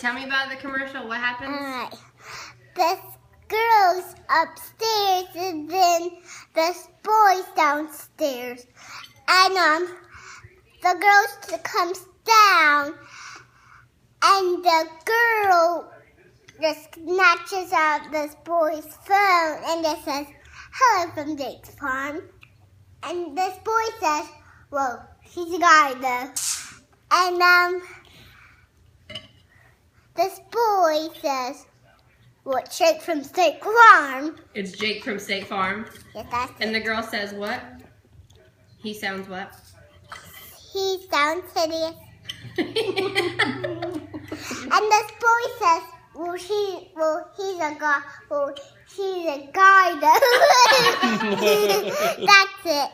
tell me about the commercial. What happens? Alright. This girl's upstairs and then this boy's downstairs. And the girl comes down and the girl just snatches out this boy's phone and it says, "Hello from Jake's Farm." And this boy says, "Well, he's a guy though." And this boy says, "Well, it's Jake from State Farm." It's Jake from State Farm. Yes, that's And it. the girl says what? He sounds what? He sounds hideous. And this boy says, "Well, he's a guy. Well, he's a guy though." That's it.